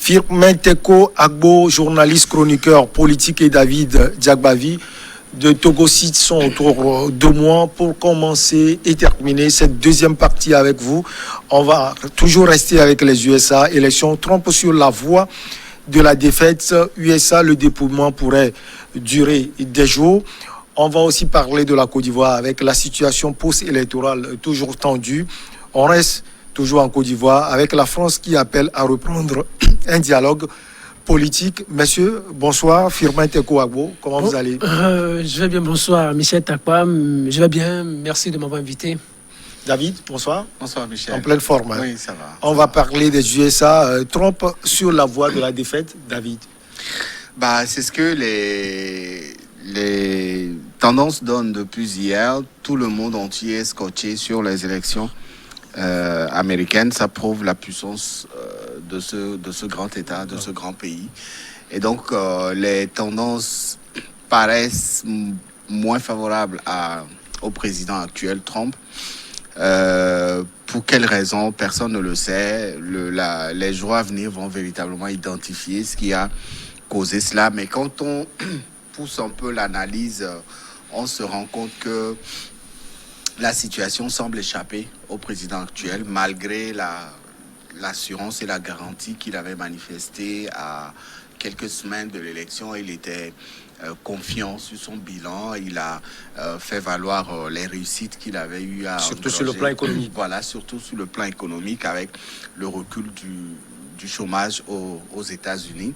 Firmin Teko Agbo, journaliste, chroniqueur politique, et David Diagbavi de Togo City sont autour de moi pour commencer et terminer cette deuxième partie avec vous. On va toujours rester avec les USA. Élection Trump sur la voie de la défaite. USA, le dépouillement pourrait durer des jours. On va aussi parler de la Côte d'Ivoire avec la situation post-électorale toujours tendue. On reste toujours en Côte d'Ivoire avec la France qui appelle à reprendre un dialogue politique. Messieurs, bonsoir. Firmin Teko Agbo, comment vous allez? Je vais bien, bonsoir. Michel Takwa, je vais bien. Merci de m'avoir invité. David, bonsoir. Bonsoir Michel. En pleine forme. Oui, ça va. On va parler des USA. Trump sur la voie de la défaite, David. C'est ce que les tendances donnent depuis hier. Tout le monde entier est scotché sur les élections américaines. Ça prouve la puissance de ce grand État, de ce grand pays. Et donc, les tendances paraissent moins favorables au président actuel, Trump. Pour quelles raisons, personne ne le sait. Les jours à venir vont véritablement identifier ce qui a causé cela. Mais quand on pousse un peu l'analyse, on se rend compte que la situation semble échapper au président actuel, malgré l'assurance et la garantie qu'il avait manifestée à quelques semaines de l'élection. Il était confiant sur son bilan. Il a fait valoir les réussites qu'il avait eues à surtout sur le plan économique. Voilà, surtout sur le plan économique, avec le recul du chômage aux États-Unis.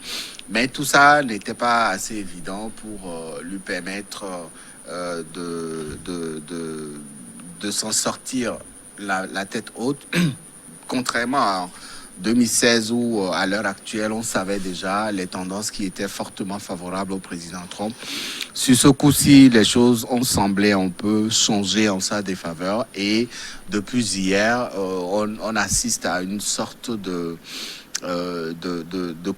Mais tout ça n'était pas assez évident pour lui permettre de s'en sortir la tête haute, contrairement à 2016 où, à l'heure actuelle, on savait déjà les tendances qui étaient fortement favorables au président Trump. Sur ce coup-ci, les choses ont semblé un peu changer en sa défaveur et depuis hier, on assiste à une sorte de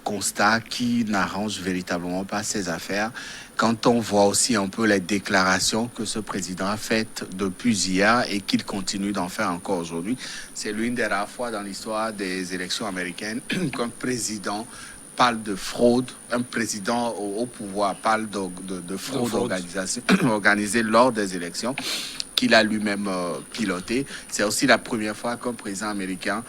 constat qui n'arrange véritablement pas ses affaires. Quand on voit aussi un peu les déclarations que ce président a faites depuis hier et qu'il continue d'en faire encore aujourd'hui, c'est l'une des rares fois dans l'histoire des élections américaines qu'un président parle de fraude, un président au pouvoir parle de fraude organisée lors des élections qu'il a lui-même piloté. C'est aussi la première fois qu'un président américain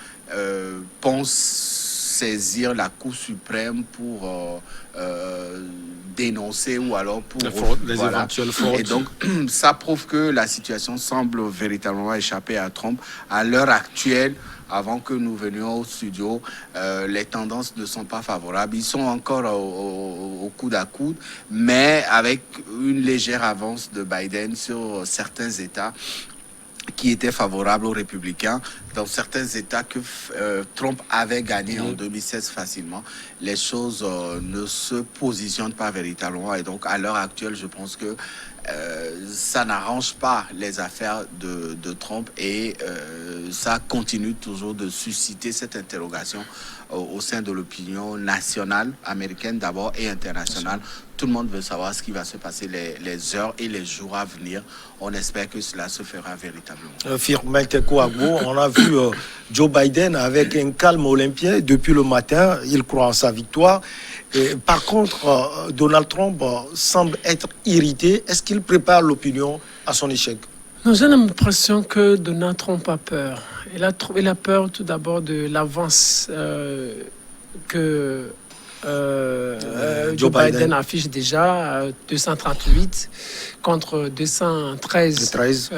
pense saisir la Cour suprême pour dénoncer ou alors pour les éventuelles fraudes. Et donc, ça prouve que la situation semble véritablement échapper à Trump. À l'heure actuelle, avant que nous venions au studio, les tendances ne sont pas favorables. Ils sont encore au coude à coude, mais avec une légère avance de Biden sur certains États qui étaient favorables aux républicains. Dans certains États que Trump avait gagné en 2016 facilement, les choses ne se positionnent pas véritablement. Et donc, à l'heure actuelle, je pense que ça n'arrange pas les affaires de Trump et ça continue toujours de susciter cette interrogation au sein de l'opinion nationale, américaine d'abord et internationale. Tout le monde veut savoir ce qui va se passer les heures et les jours à venir. On espère que cela se fera véritablement. Firmin Teko Agbo, on a vu Joe Biden avec un calme olympien depuis le matin. Il croit en sa victoire. Et, par contre, Donald Trump semble être irrité. Est-ce qu'il prépare l'opinion à son échec? Non, j'ai l'impression que Donald Trump a peur. Il a peur tout d'abord de l'avance que Joe Biden affiche déjà 238 contre 213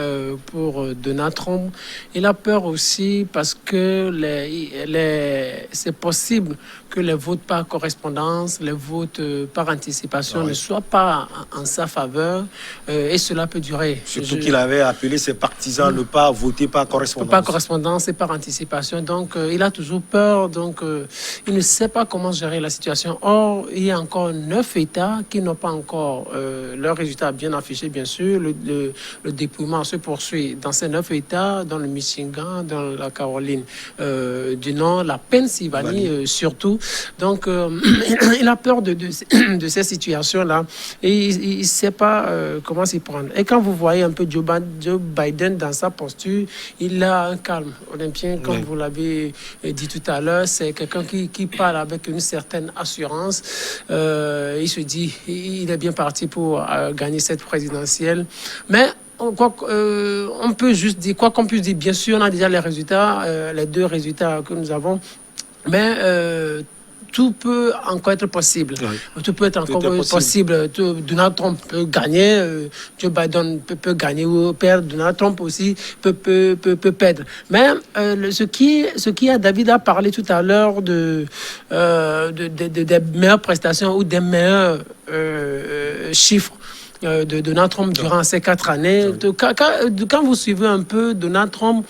pour Donald Trump. Il a peur aussi parce que c'est possible que les votes par correspondance, les votes par anticipation ne soient pas en sa faveur et cela peut durer. Surtout qu'il avait appelé ses partisans ne pas voter par correspondance. Par correspondance et par anticipation. Donc, il a toujours peur. Donc, il ne sait pas comment gérer la situation. Or, il y a encore 9 États qui n'ont pas encore leurs résultats bien affichés, bien sûr. Le dépouillement se poursuit dans ces 9 États, dans le Michigan, dans la Caroline du Nord, la Pennsylvanie surtout. Donc, il a peur de ces situations-là et il ne sait pas comment s'y prendre. Et quand vous voyez un peu Joe Biden dans sa posture, il a un calme olympien, comme vous l'avez dit tout à l'heure. C'est quelqu'un qui parle avec une certaine assurance. Il se dit, il est bien parti pour gagner cette présidentielle. Mais on peut juste dire, quoi qu'on puisse dire, bien sûr, on a déjà les résultats, les 2 résultats que nous avons, mais tout peut encore être possible. Oui. Tout peut être encore possible. Donald Trump peut gagner, Joe Biden peut gagner ou perdre, Donald Trump aussi peut perdre. Mais ce qui a, David a parlé tout à l'heure des meilleures prestations ou des meilleurs chiffres de Donald Trump durant ces 4 années. Quand vous suivez un peu Donald Trump,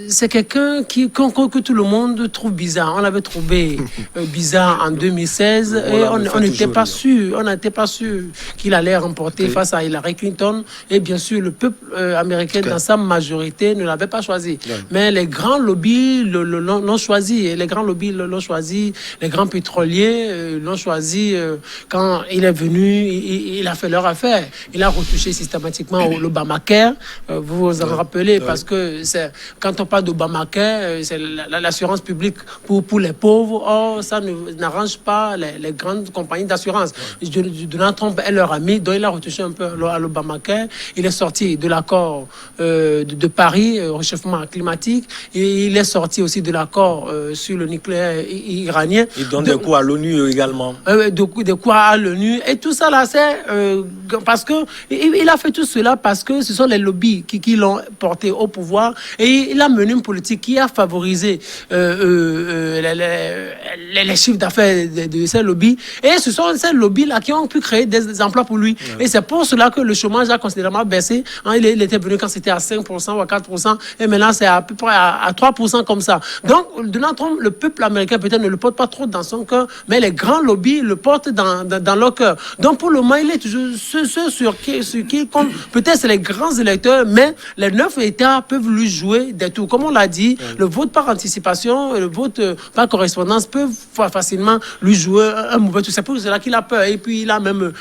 c'est quelqu'un que tout le monde trouve bizarre. On l'avait trouvé bizarre en 2016 et on n'était pas sûr. On n'était pas sûr qu'il allait remporter face à Hillary Clinton. Et bien sûr, le peuple américain, dans sa majorité, ne l'avait pas choisi. Mais les grands lobbies l'ont choisi. Et les grands lobbies l'ont choisi. Les grands pétroliers l'ont choisi. Quand il est venu, il a fait leur affaire. Il a retouché systématiquement l'Obamacare. Vous vous en rappelez, parce que quand on parle d'Obamacare, c'est l'assurance publique pour les pauvres. Or, ça n'arrange pas les grandes compagnies d'assurance. Donald Trump est leur ami, donc il a retouché un peu à l'Obamacare. Il est sorti de l'accord de Paris, réchauffement climatique, et il est sorti aussi de l'accord sur le nucléaire iranien. Il donne des coups à l'ONU également. Des coups à l'ONU. Et tout ça, là, c'est parce que il a fait tout cela parce que ce sont les lobbies qui l'ont porté au pouvoir, et il a mené une politique qui a favorisé les chiffres d'affaires de ces lobbies, et ce sont ces lobbies-là qui ont pu créer des emplois pour lui. Et c'est pour cela que le chômage a considérablement baissé. Il était venu quand c'était à 5% ou à 4%, et maintenant c'est à peu près à 3% comme ça. Donc, Donald Trump, le peuple américain peut-être ne le porte pas trop dans son cœur, mais les grands lobbies le portent dans leur cœur. Donc, pour le moment, il est toujours ceux sur qui compte. Peut-être c'est les grands électeurs, mais les 9 États peuvent lui jouer des tours. Comme on l'a dit, le vote par anticipation, le vote par correspondance peuvent facilement lui jouer un mauvais tour. C'est pour cela qu'il a peur. Et puis, il a même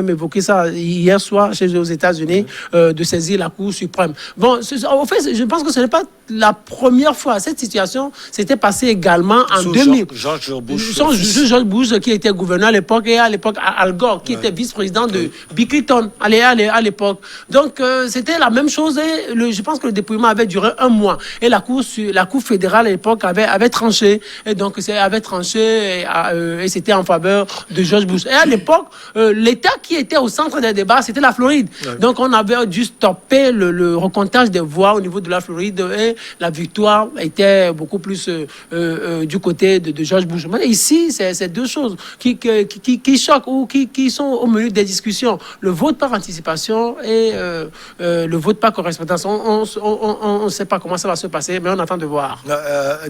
évoqué ça hier soir aux États-Unis, de saisir la Cour suprême. Bon, en fait, je pense que ce n'est pas la première fois. Cette situation s'était passée également en 2000. George Bush, qui était gouverneur à l'époque, et à l'époque Al Gore, qui était vice-président de Bill Clinton à l'époque. Donc, c'était la même chose. Et je pense que le dépouillement avait duré 1 mois. Et la Cour fédérale à l'époque avait tranché. Et donc, avait tranché et c'était en faveur de George Bush. Et à l'époque, l'État qui était au centre des débats, c'était la Floride. Donc, on avait dû stopper le recomptage des voix au niveau de la Floride, et la victoire était beaucoup plus du côté de George Bush. Mais ici, c'est 2 choses qui choquent ou qui sont au menu des discussions. Le vote par anticipation et le vote par correspondance. On ne sait pas comment ça va se passer, mais on attend de voir.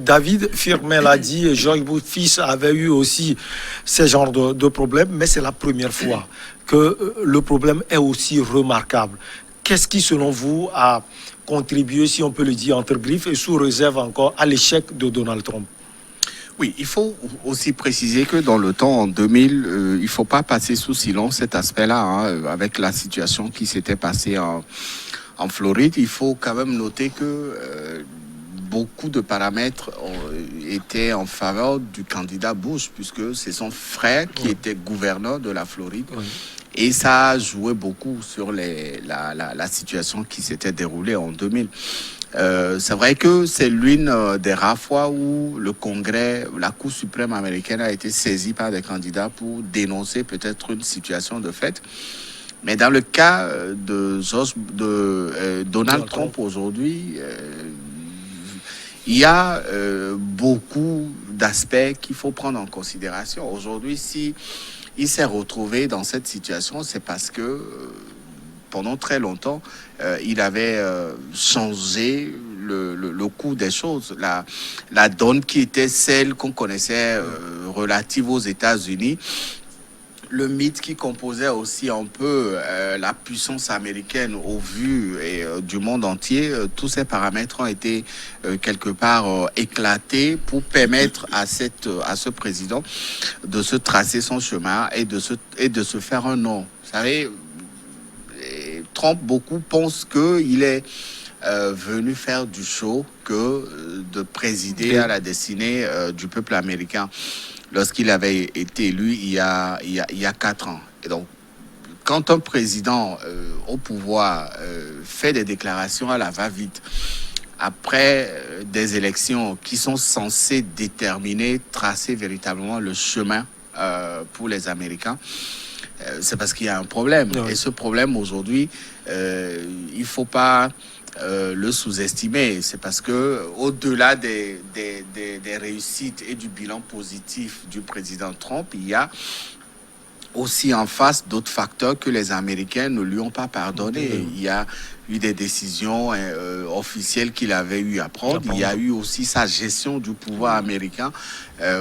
David Firmin l'a dit, George Bush fils avait eu aussi ce genre de problème, mais c'est la première fois que le problème est aussi remarquable. Qu'est-ce qui, selon vous, a contribué, si on peut le dire entre griffes et sous réserve encore, à l'échec de Donald Trump? Oui, il faut aussi préciser que dans le temps, en 2000, il ne faut pas passer sous silence cet aspect-là, avec la situation qui s'était passée en Floride. Il faut quand même noter que beaucoup de paramètres étaient en faveur du candidat Bush, puisque c'est son frère qui était gouverneur de la Floride. Et ça a joué beaucoup sur la situation qui s'était déroulée en 2000. C'est vrai que c'est l'une des rares fois où le Congrès, la Cour suprême américaine a été saisie par des candidats pour dénoncer peut-être une situation de fait. Mais dans le cas de Donald Trump aujourd'hui, il y a beaucoup d'aspects qu'il faut prendre en considération. Aujourd'hui, si il s'est retrouvé dans cette situation, c'est parce que pendant très longtemps, il avait changé le cours des choses. La donne qui était celle qu'on connaissait relative aux États-Unis, le mythe qui composait aussi un peu la puissance américaine au vu du monde entier, tous ces paramètres ont été quelque part éclatés pour permettre à ce président de se tracer son chemin et de se faire un nom. Vous savez, Trump, beaucoup pensent qu'il est venu faire du show que de présider à la destinée du peuple américain lorsqu'il avait été élu il y a 4 ans. Et donc, quand un président au pouvoir fait des déclarations à la va-vite, après des élections qui sont censées déterminer, tracer véritablement le chemin pour les Américains, c'est parce qu'il y a un problème. Oui. Et ce problème, aujourd'hui, il ne faut pas le sous-estimer. C'est parce que au-delà des réussites et du bilan positif du président Trump, il y a aussi en face d'autres facteurs que les Américains ne lui ont pas pardonné. Il y a eu des décisions officielles qu'il avait eu à prendre. Il y a eu aussi sa gestion du pouvoir américain.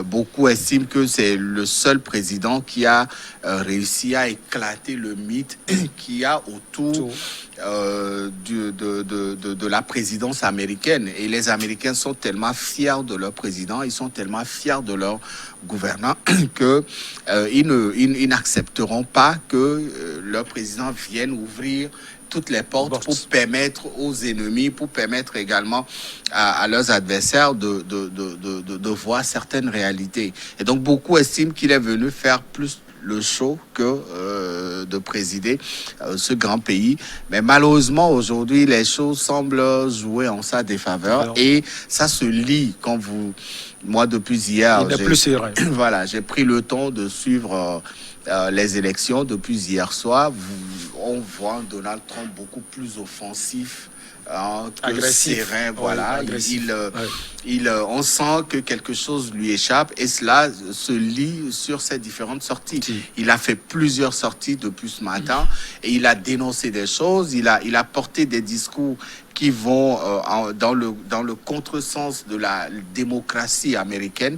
Beaucoup estiment que c'est le seul président qui a réussi à éclater le mythe qu'il y a autour de la présidence américaine. Et les Américains sont tellement fiers de leur président, ils sont tellement fiers de leur gouvernant que ils n'accepteront pas que leur président vienne ouvrir toutes les portes pour permettre aux ennemis, pour permettre également à leurs adversaires de voir certaines réalités. Et donc, beaucoup estiment qu'il est venu faire plus le show que de présider ce grand pays. Mais malheureusement, aujourd'hui, les choses semblent jouer en sa défaveur. Alors, et ça se lit quand vous... Moi, depuis hier, voilà, j'ai pris le temps de suivre les élections depuis hier soir. On voit un Donald Trump beaucoup plus offensif, agressif, serein, voilà. On sent que quelque chose lui échappe et cela se lit sur ses différentes sorties. Il a fait plusieurs sorties depuis ce matin et il a dénoncé des choses, il a porté des discours qui vont dans le contresens de la démocratie américaine.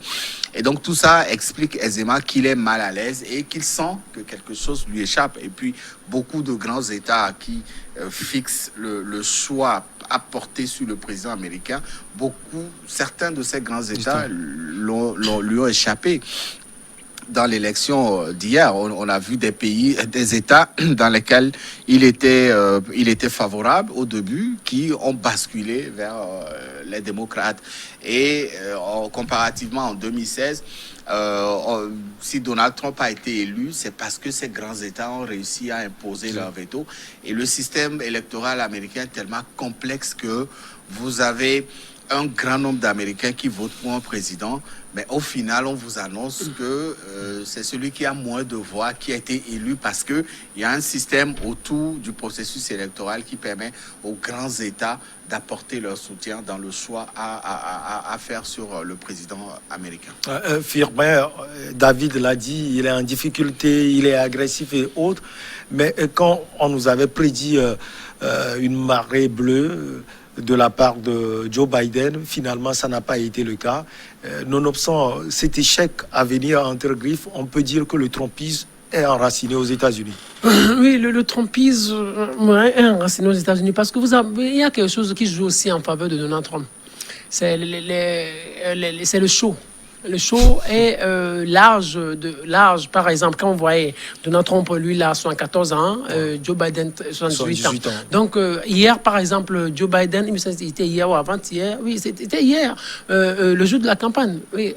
Et donc tout ça explique aisément qu'il est mal à l'aise et qu'il sent que quelque chose lui échappe. Et puis beaucoup de grands États qui fixent le choix à porter sur le président américain, certains de ces grands États lui ont échappé. Dans l'élection d'hier, on a vu des États dans lesquels il était favorable au début, qui ont basculé vers les démocrates. Et comparativement en 2016, si Donald Trump a été élu, c'est parce que ces grands États ont réussi à imposer leur veto. Et le système électoral américain est tellement complexe que vous avez un grand nombre d'Américains qui votent pour un président, mais au final, on vous annonce que c'est celui qui a moins de voix qui a été élu parce qu'il y a un système autour du processus électoral qui permet aux grands États d'apporter leur soutien dans le choix à faire sur le président américain. Firmin, David l'a dit, il est en difficulté, il est agressif et autres, mais quand on nous avait prédit une marée bleue de la part de Joe Biden, finalement, ça n'a pas été le cas. Nonobstant cet échec à venir entre griffes, on peut dire que le trumpisme est enraciné aux États-Unis. Oui, le trumpisme est enraciné aux États-Unis parce que il y a quelque chose qui joue aussi en faveur de Donald Trump. C'est le show. Le show est large. Par exemple, quand on voyait Donald Trump, lui, là, 74 ans, Joe Biden, 78 ans. Donc, hier, par exemple, Joe Biden, il me semble que c'était hier ou avant-hier. Oui, c'était hier, le jour de la campagne. Oui,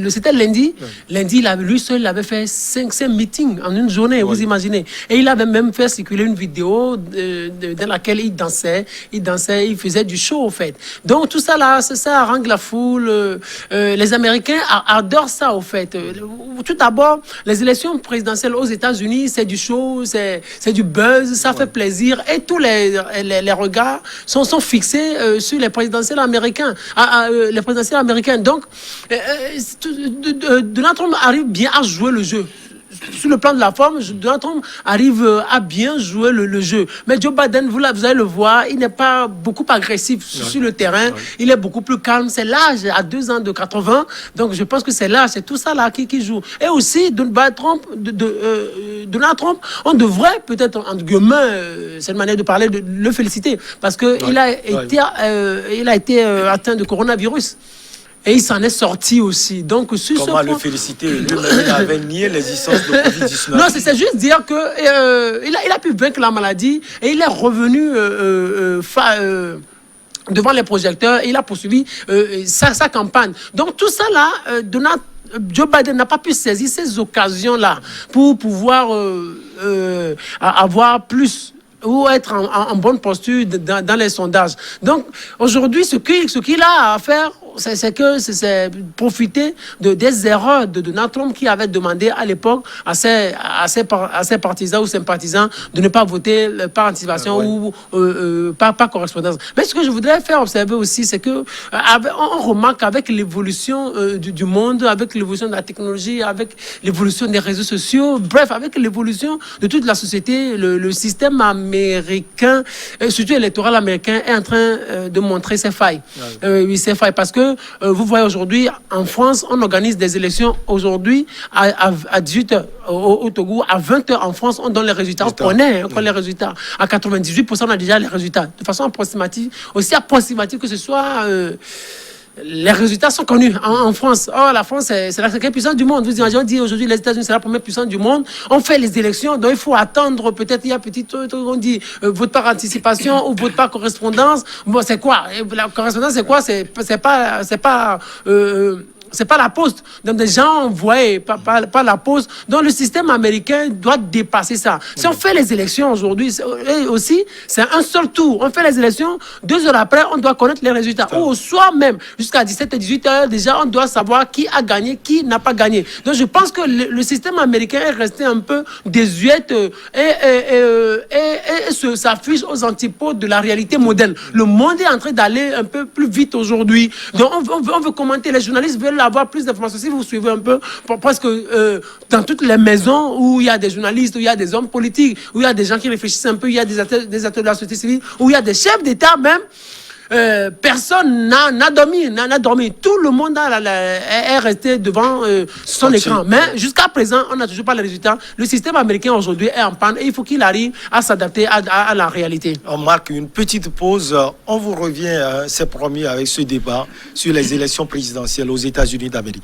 c'était lundi. Oui. Lundi, lui seul, il avait fait 5 meetings en une journée, oui. Vous imaginez. Et il avait même fait circuler une vidéo dans laquelle il dansait, il faisait du show, en fait. Donc, tout ça, là, ça harangue la foule. Les Américains adore ça, au fait. Tout d'abord, les élections présidentielles aux États-Unis, c'est du show, c'est du buzz, ça fait plaisir. Et tous les regards sont fixés sur les présidentielles américaines. Donc, Donald Trump arrive bien à jouer le jeu. sur le plan de la forme, Donald Trump arrive à bien jouer le jeu. Mais Joe Biden, vous allez le voir, il n'est pas beaucoup agressif sur le terrain. Il est beaucoup plus calme. C'est l'âge, à 2 ans de 80. Donc, je pense que c'est l'âge, c'est tout ça là qui joue. Et aussi, Donald Trump, on devrait peut-être, entre guillemets, c'est une manière de parler, de le féliciter. Parce qu'il a été atteint de coronavirus. Et il s'en est sorti aussi. Donc, sur comment le féliciter? Lui-même, il avait nié l'existence de Covid-19. Non, c'est juste dire que il a pu vaincre la maladie et il est revenu devant les projecteurs et il a poursuivi sa campagne. Donc, tout ça là, Joe Biden n'a pas pu saisir ces occasions-là pour pouvoir avoir plus ou être en bonne posture dans les sondages. Donc, aujourd'hui, ce qu'il a à faire, c'est profiter des erreurs de Donald Trump qui avait demandé à l'époque à ses partisans ou sympathisants de ne pas voter par anticipation ou par correspondance. Mais ce que je voudrais faire observer aussi, c'est que on remarque avec l'évolution du monde, avec l'évolution de la technologie, avec l'évolution des réseaux sociaux, bref, avec l'évolution de toute la société, le système américain, surtout électoral américain, est en train de montrer ses failles. Ses failles parce que vous voyez aujourd'hui, en France, on organise des élections aujourd'hui à 18h au Togo, à 20h en France, on donne les résultats. On connaît les résultats. À 98%, on a déjà les résultats. De façon approximative, aussi approximative que ce soit... les résultats sont connus en France. Oh, la France, c'est la cinquième puissance du monde. Vous imaginez, on dit aujourd'hui les États-Unis, c'est la première puissance du monde. On fait les élections, donc il faut attendre. Peut-être il y a petit truc, on dit vote par anticipation ou vote par correspondance. Bon, c'est quoi? La correspondance, c'est quoi? C'est pas la poste. Donc, des gens envoient par la poste. Donc, le système américain doit dépasser ça. Si on fait les élections aujourd'hui, aussi, c'est un seul tour. On fait les élections, 2 heures après, on doit connaître les résultats. Ou au soir même, jusqu'à 17 et 18 heures, déjà, on doit savoir qui a gagné, qui n'a pas gagné. Donc, je pense que le système américain est resté un peu désuète et s'affiche aux antipodes de la réalité moderne. Le monde est en train d'aller un peu plus vite aujourd'hui. Donc, on veut commenter. Les journalistes veulent avoir plus d'informations. Si vous suivez un peu, presque dans toutes les maisons où il y a des journalistes, où il y a des hommes politiques, où il y a des gens qui réfléchissent un peu, il y a des acteurs de la société civile, où il y a des chefs d'État même, personne n'a dormi. Tout le monde est resté devant son écran. Mais jusqu'à présent, on n'a toujours pas les résultats. Le système américain aujourd'hui est en panne et il faut qu'il arrive à s'adapter à la réalité. On marque une petite pause. On vous revient, c'est promis, avec ce débat sur les élections présidentielles aux États-Unis d'Amérique.